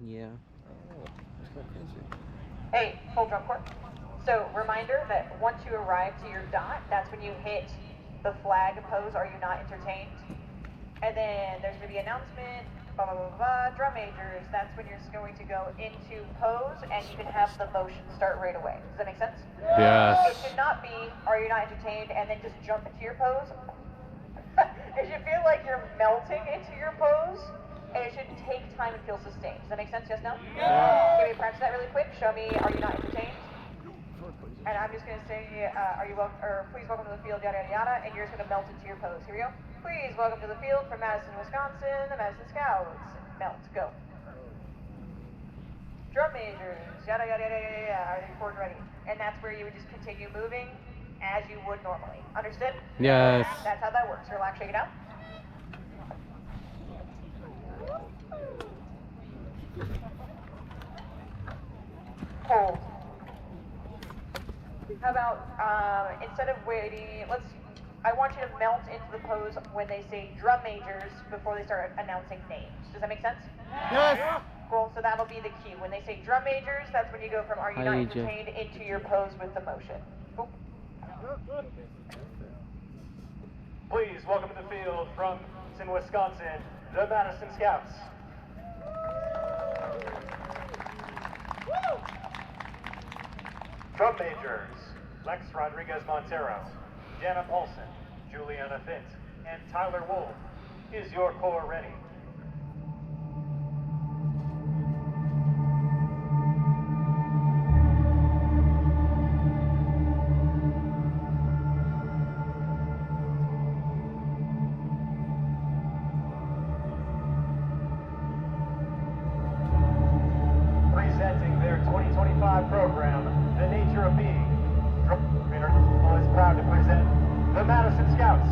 Yeah. Oh, that's kind of crazy. Hey, full drum corps. So, reminder that once you arrive to your dot, that's when you hit the flag pose, are you not entertained? And then there's going to be announcement, blah, blah, blah, blah, drum majors. That's when you're going to go into pose and you can have the motion start right away. Does that make sense? Yes. It should not be, are you not entertained, and then just jump into your pose. It should feel like you're melting into your pose, and it should take time and feel sustained. Does that make sense? Yes, no? Yeah. Can we practice that really quick? Show me, are you not entertained? And I'm just going to say, are you welcome, or please welcome to the field, yada, yada, yada, and you're just going to melt into your pose. Here we go. Please welcome to the field from Madison, Wisconsin, the Madison Scouts. Melt, go. Drum majors, yada, yada, yada, yada, yada. Are the chords ready? And that's where you would just continue moving as you would normally. Understood? Yes. That's how that works. Relax, shake it out. Hold. How about, instead of waiting, I want you to melt into the pose when they say drum majors before they start announcing names. Does that make sense? Yes. Cool, so that'll be the cue. When they say drum majors, that's when you go from are you not Hi, AJ. entertained into your pose with the motion. Cool. Please welcome to the field from Wisconsin, the Madison Scouts. Drum majors, Lex Rodriguez Montero, Jana Paulson, Juliana Fint, and Tyler Wolf. Is your corps ready? Presenting their 2025 program, The Nature of Being, Drum Major is proud to present the Madison Scouts.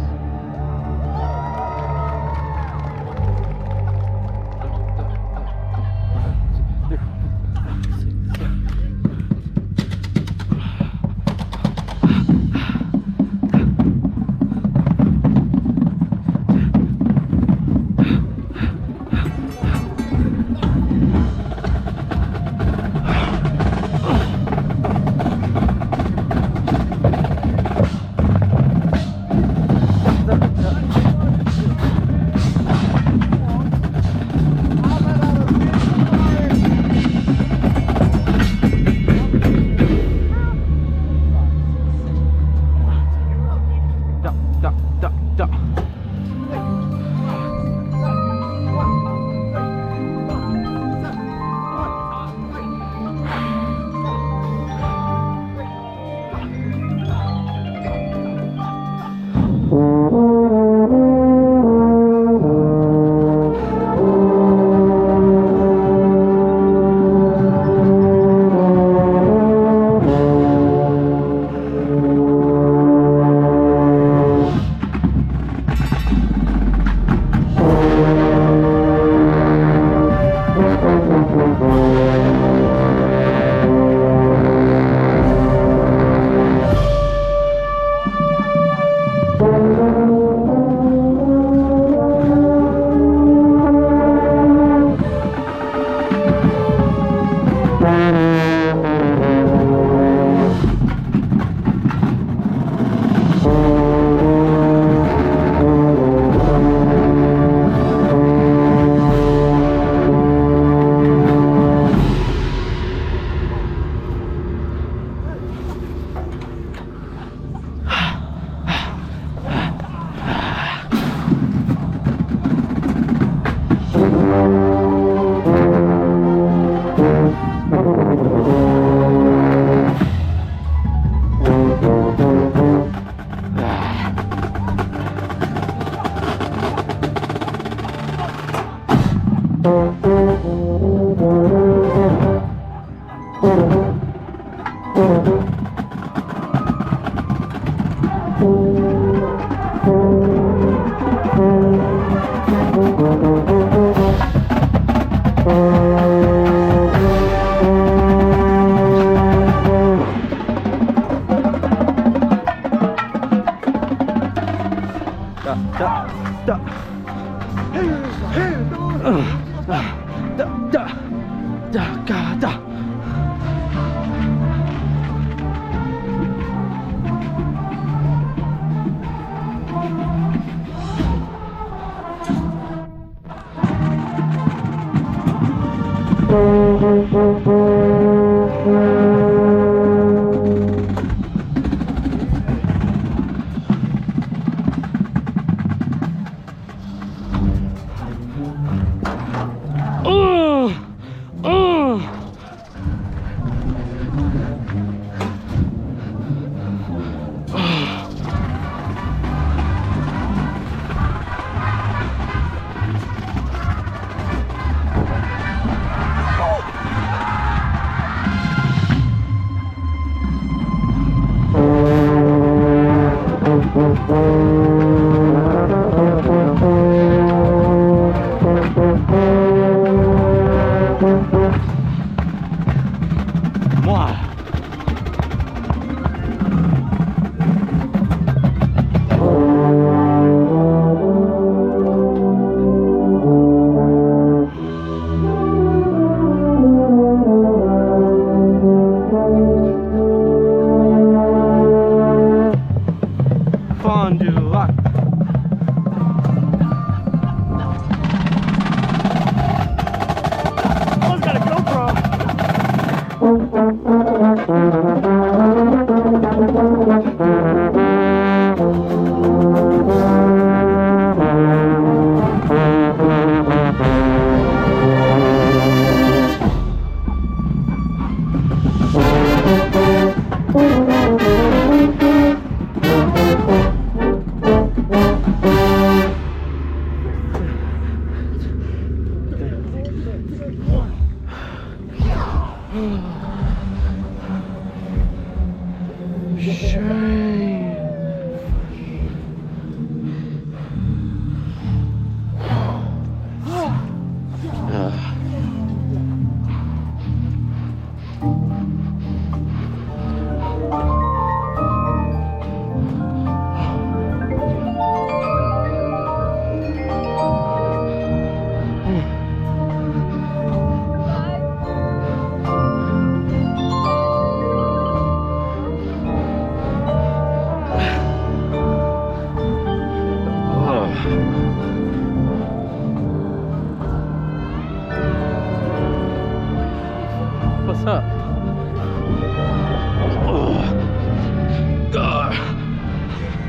What's up?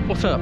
What's up?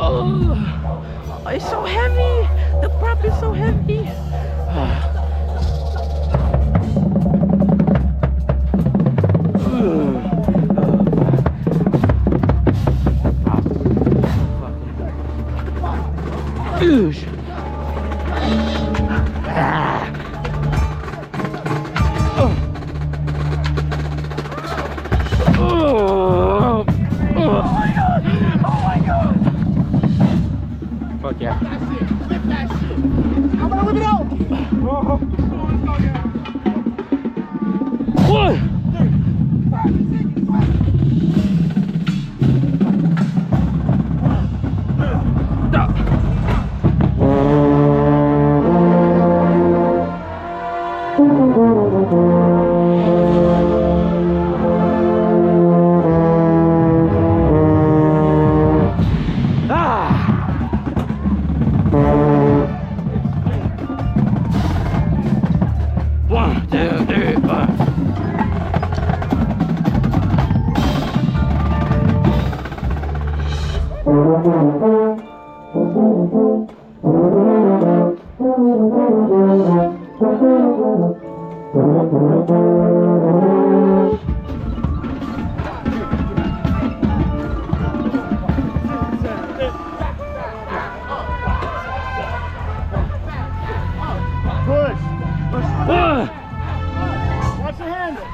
Oh, it's so heavy. The prop is so heavy. Watch the handle.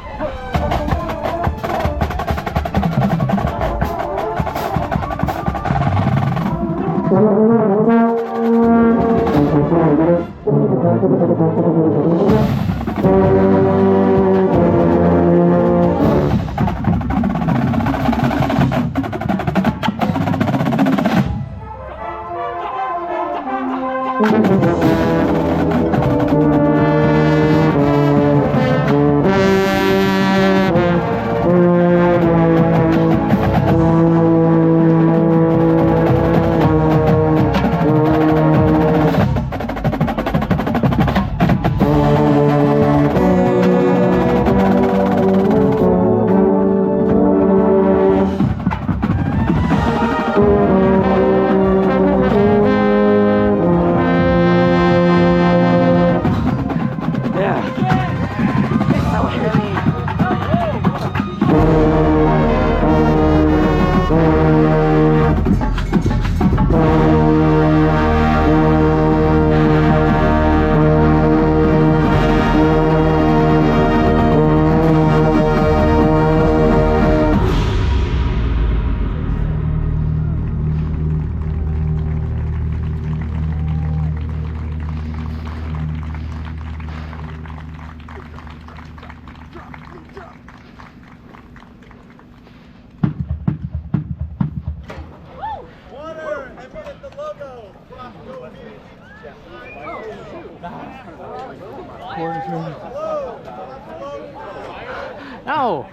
No!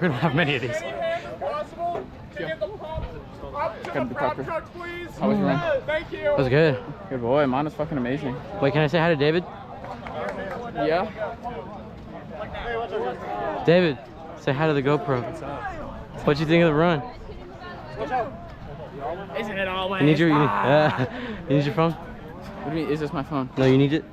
We don't have many of these. How was your run? Thank you. That was good. Good boy. Mine was fucking amazing. Wait, can I say hi to David? Yeah. David, say hi to the GoPro. What'd you think of the run? Isn't it always? You need your, you need your phone? What do you mean? Is this my phone? No, you need it?